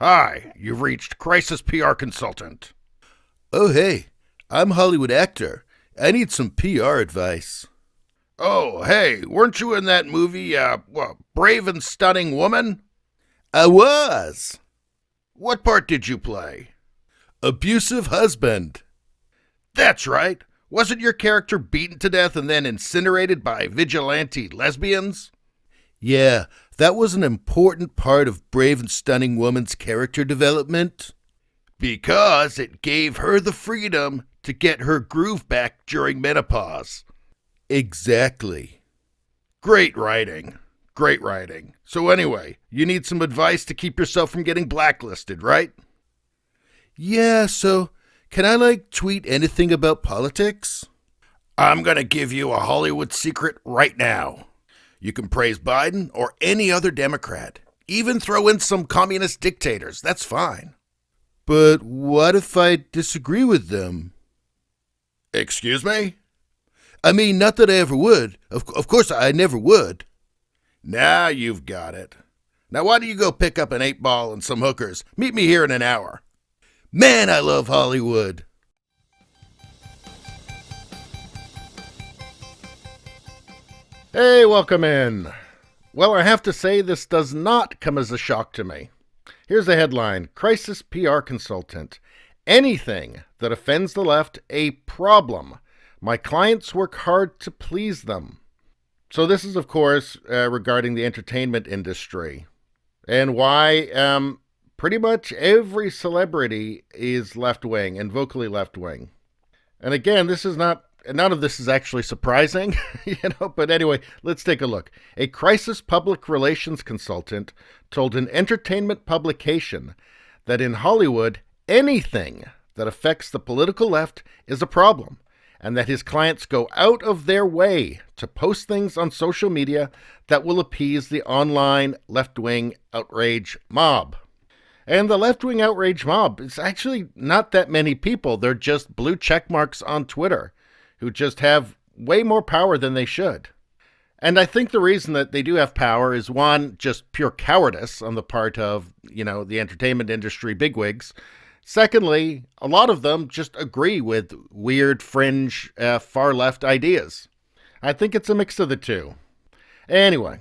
Hi, you've reached Crisis PR Consultant. Oh, hey, I'm Hollywood actor. I need some PR advice. Oh, hey, weren't you in that movie, Brave and Stunning Woman? I was. What part did you play? Abusive husband. That's right. Wasn't your character beaten to death and then incinerated by vigilante lesbians? Yeah, that was an important part of Brave and Stunning Woman's character development. Because it gave her the freedom to get her groove back during menopause. Exactly. Great writing. Great writing. So anyway, you need some advice to keep yourself from getting blacklisted, right? Yeah, so can I tweet anything about politics? I'm gonna give you a Hollywood secret right now. You can praise Biden or any other Democrat. Even throw in some communist dictators. That's fine. But what if I disagree with them? Excuse me? I mean, not that I ever would. Of course, I never would. Now you've got it. Now why don't you go pick up an 8-ball and some hookers? Meet me here in an hour. Man, I love Hollywood. Hey, welcome in. Well, I have to say this does not come as a shock to me. Here's the headline: Crisis PR Consultant. Anything that offends the left, a problem. My clients work hard to please them. So this is, of course, regarding the entertainment industry and why pretty much every celebrity is left-wing and vocally left-wing. And again, none of this is actually surprising, but anyway, let's take a look. A crisis public relations consultant told an entertainment publication that in Hollywood, anything that affects the political left is a problem, and that his clients go out of their way to post things on social media that will appease the online left-wing outrage mob. And the left-wing outrage mob is actually not that many people. They're just blue check marks on Twitter who just have way more power than they should. And I think the reason that they do have power is, one, just pure cowardice on the part of, the entertainment industry bigwigs. Secondly, a lot of them just agree with weird, fringe, far-left ideas. I think it's a mix of the two. Anyway,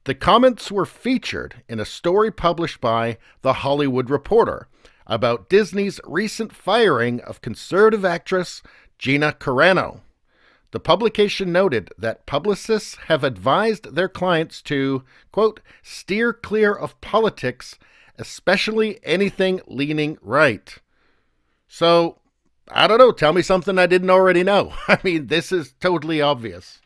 the comments were featured in a story published by The Hollywood Reporter about Disney's recent firing of conservative actress Gina Carano. The publication noted that publicists have advised their clients to, quote, steer clear of politics, especially anything leaning right. So, I don't know, tell me something I didn't already know. I mean, this is totally obvious.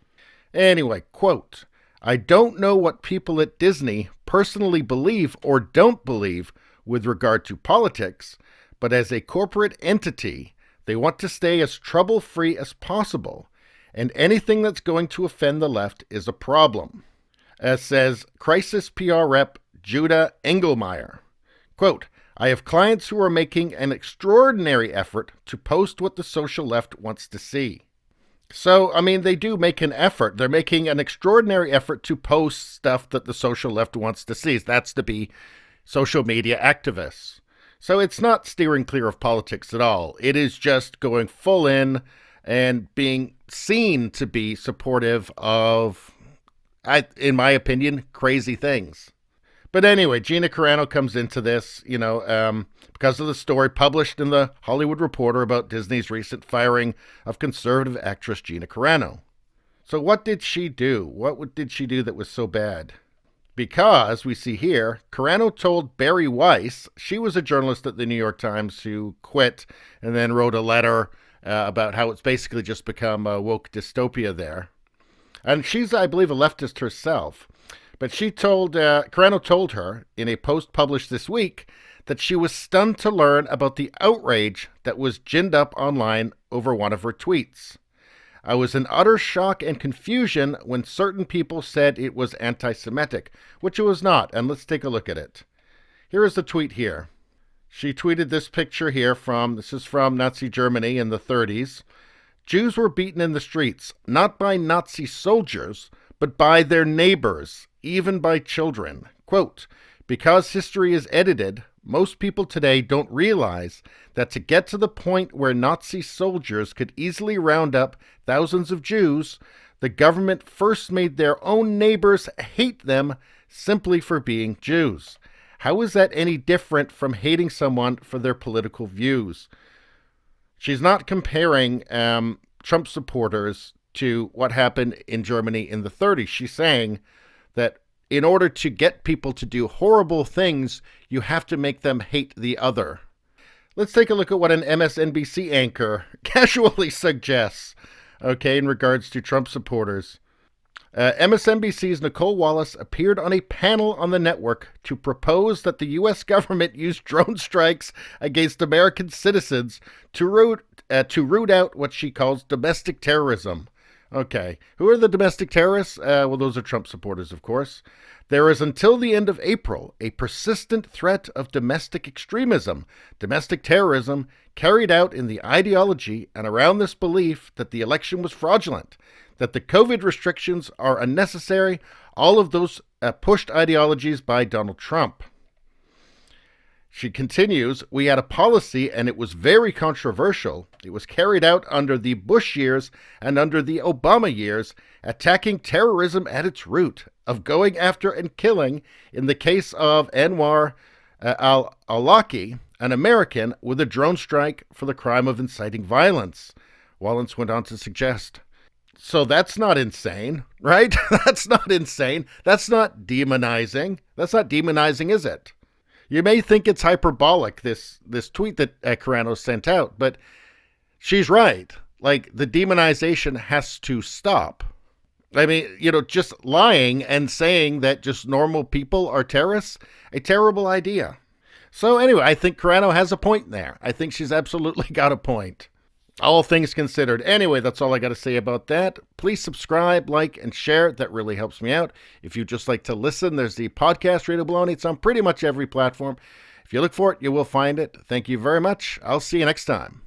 Anyway, quote, I don't know what people at Disney personally believe or don't believe with regard to politics, but as a corporate entity, they want to stay as trouble-free as possible, and anything that's going to offend the left is a problem. As says Crisis PR rep Judah Engelmeyer, quote, I have clients who are making an extraordinary effort to post what the social left wants to see. So, I mean, they do make an effort. They're making an extraordinary effort to post stuff that the social left wants to see. That's to be social media activists. So it's not steering clear of politics at all. It is just going full in and being seen to be supportive of, in my opinion, crazy things. But anyway, Gina Carano comes into this, because of the story published in the Hollywood Reporter about Disney's recent firing of conservative actress Gina Carano. So what did she do? What did she do that was so bad? Because, we see here, Carano told Barry Weiss, she was a journalist at the New York Times who quit and then wrote a letter about how it's basically just become a woke dystopia there. And she's, I believe, a leftist herself. But Carano told her in a post published this week that she was stunned to learn about the outrage that was ginned up online over one of her tweets. I was in utter shock and confusion when certain people said it was anti-Semitic, which it was not, and let's take a look at it. Here is the tweet here. She tweeted this picture here this is from Nazi Germany in the 30s. Jews were beaten in the streets, not by Nazi soldiers, but by their neighbors, even by children. Quote, because history is edited, Most people today don't realize that to get to the point where Nazi soldiers could easily round up thousands of Jews, the government first made their own neighbors hate them simply for being Jews. How is that any different from hating someone for their political views? She's not comparing Trump supporters to what happened in Germany in the 30s. She's saying that in order to get people to do horrible things, you have to make them hate the other. Let's take a look at what an MSNBC anchor casually suggests, in regards to Trump supporters. MSNBC's Nicole Wallace appeared on a panel on the network to propose that the U.S. government use drone strikes against American citizens to root out what she calls domestic terrorism. Okay, who are the domestic terrorists? Well, those are Trump supporters, of course. There is until the end of April a persistent threat of domestic extremism, domestic terrorism, carried out in the ideology and around this belief that the election was fraudulent, that the COVID restrictions are unnecessary, all of those pushed ideologies by Donald Trump. She continues, we had a policy and it was very controversial. It was carried out under the Bush years and under the Obama years, attacking terrorism at its root, of going after and killing, in the case of Anwar al-Awlaki, an American, with a drone strike for the crime of inciting violence. Wallace went on to suggest. So that's not insane, right? That's not insane. That's not demonizing. That's not demonizing, is it? You may think it's hyperbolic, this tweet that Carano sent out, but she's right. Like, the demonization has to stop. I mean, just lying and saying that just normal people are terrorists, a terrible idea. So anyway, I think Carano has a point there. I think she's absolutely got a point. All things considered. Anyway, that's all I got to say about that. Please subscribe, like, and share. That really helps me out. If you just like to listen, there's the podcast Radio Baloney. It's on pretty much every platform. If you look for it, you will find it. Thank you very much. I'll see you next time.